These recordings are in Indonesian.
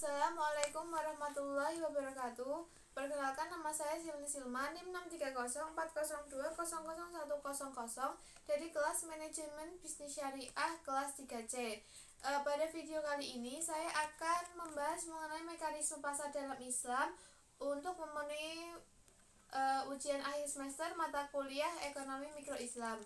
Assalamualaikum warahmatullahi wabarakatuh. Perkenalkan, nama saya Silni Silma, NIM 63040200100 dari kelas Manajemen Bisnis Syariah kelas 3C. Pada video kali ini saya akan membahas mengenai mekanisme pasar dalam Islam untuk memenuhi ujian akhir semester mata kuliah Ekonomi Mikro Islam.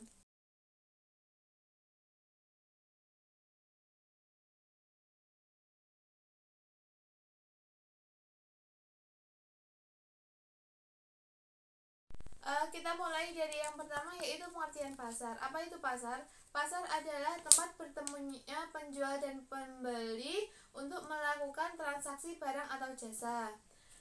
Kita mulai dari yang pertama, yaitu pengertian pasar. Apa itu pasar? Pasar adalah tempat bertemunya penjual dan pembeli untuk melakukan transaksi barang atau jasa.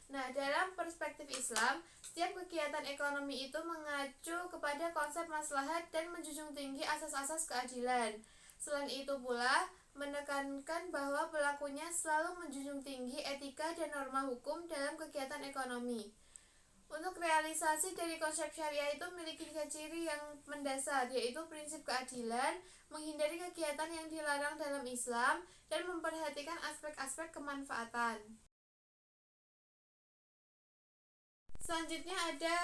Nah, dalam perspektif Islam, setiap kegiatan ekonomi itu mengacu kepada konsep maslahat dan menjunjung tinggi asas-asas keadilan. Selain itu pula, menekankan bahwa pelakunya selalu menjunjung tinggi etika dan norma hukum dalam kegiatan ekonomi. Untuk realisasi dari konsep syariah itu memiliki tiga ciri yang mendasar, yaitu prinsip keadilan, menghindari kegiatan yang dilarang dalam Islam, dan memperhatikan aspek-aspek kemanfaatan. Selanjutnya ada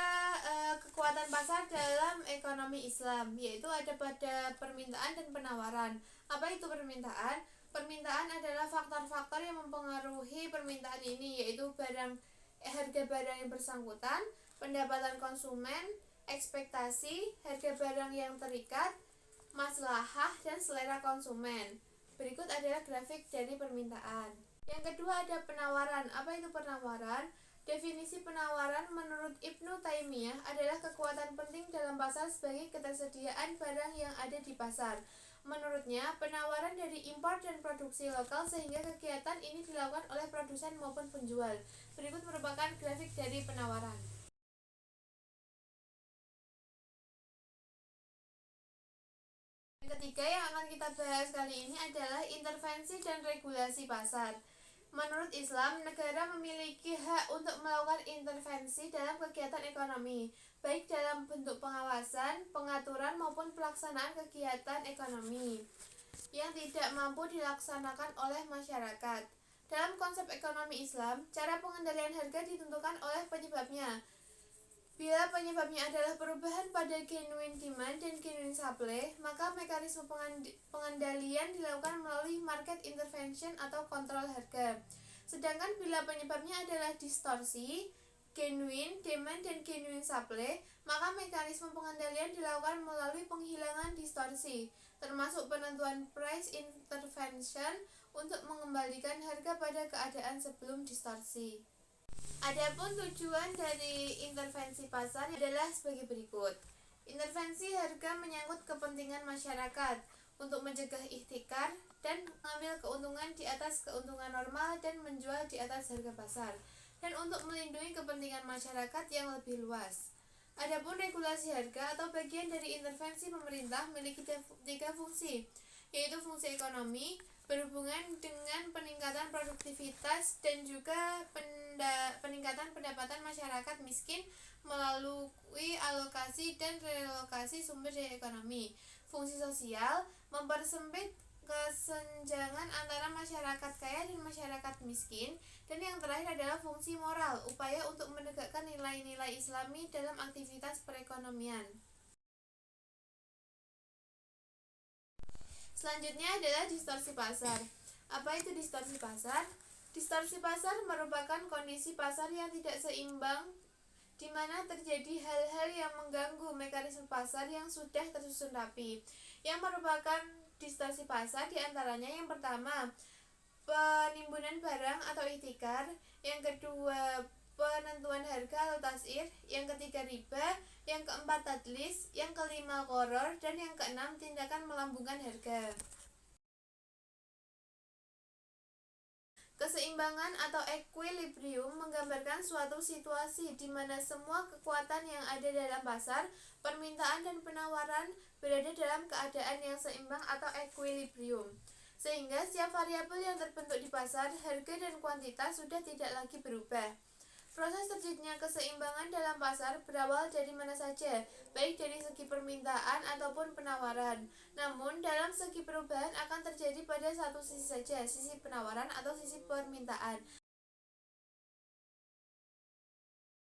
kekuatan pasar dalam ekonomi Islam, yaitu ada pada permintaan dan penawaran. Apa itu permintaan? Permintaan adalah faktor-faktor yang mempengaruhi permintaan ini, yaitu harga barang yang bersangkutan, pendapatan konsumen, ekspektasi, harga barang yang terikat, maslahah, dan selera konsumen. Berikut adalah grafik dari permintaan. Yang kedua ada penawaran. Apa itu penawaran? Definisi penawaran menurut Ibnu Taimiyah adalah kekuatan penting dalam pasar sebagai ketersediaan barang yang ada di pasar. Menurutnya, penawaran dari impor dan produksi lokal sehingga kegiatan ini dilakukan oleh produsen maupun penjual. Berikut merupakan grafik dari penawaran. Yang ketiga yang akan kita bahas kali ini adalah intervensi dan regulasi pasar. Menurut Islam, negara memiliki hak untuk melakukan intervensi dalam kegiatan ekonomi, baik dalam bentuk pengawasan, pengaturan, maupun pelaksanaan kegiatan ekonomi yang tidak mampu dilaksanakan oleh masyarakat. Dalam konsep ekonomi Islam, cara pengendalian harga ditentukan oleh penyebabnya. Bila penyebabnya adalah perubahan pada genuine demand dan genuine supply, maka mekanisme pengendalian dilakukan melalui market intervention atau kontrol harga. Sedangkan bila penyebabnya adalah distorsi, genuine demand dan genuine supply, maka mekanisme pengendalian dilakukan melalui penghilangan distorsi, termasuk penentuan price intervention untuk mengembalikan harga pada keadaan sebelum distorsi. Adapun tujuan dari intervensi pasar adalah sebagai berikut. Intervensi harga menyangkut kepentingan masyarakat untuk mencegah ihtikar dan mengambil keuntungan di atas keuntungan normal dan menjual di atas harga pasar, dan untuk melindungi kepentingan masyarakat yang lebih luas. Adapun regulasi harga atau bagian dari intervensi pemerintah memiliki tiga fungsi, yaitu fungsi ekonomi, berhubungan dengan peningkatan produktivitas dan juga peningkatan pendapatan masyarakat miskin melalui alokasi dan relokasi sumber daya ekonomi. Fungsi sosial, mempersempit kesenjangan antara masyarakat kaya dan masyarakat miskin. Dan yang terakhir adalah fungsi moral, upaya untuk menegakkan nilai-nilai Islami dalam aktivitas perekonomian. Selanjutnya adalah distorsi pasar. Apa itu distorsi pasar? Distorsi pasar merupakan kondisi pasar yang tidak seimbang di mana terjadi hal-hal yang mengganggu mekanisme pasar yang sudah tersusun rapi. Yang merupakan distorsi pasar diantaranya yang pertama, penimbunan barang atau ihtikar, yang kedua, penentuan harga atau tasir, yang ketiga riba, yang keempat tadlis, yang kelima qoror, dan yang keenam tindakan melambungkan harga. Keseimbangan atau equilibrium menggambarkan suatu situasi di mana semua kekuatan yang ada dalam pasar, permintaan dan penawaran berada dalam keadaan yang seimbang atau equilibrium. Sehingga setiap variabel yang terbentuk di pasar, harga dan kuantitas sudah tidak lagi berubah. Proses terjadinya keseimbangan dalam pasar berawal dari mana saja, baik dari segi permintaan ataupun penawaran. Namun, dalam segi perubahan akan terjadi pada satu sisi saja, sisi penawaran atau sisi permintaan.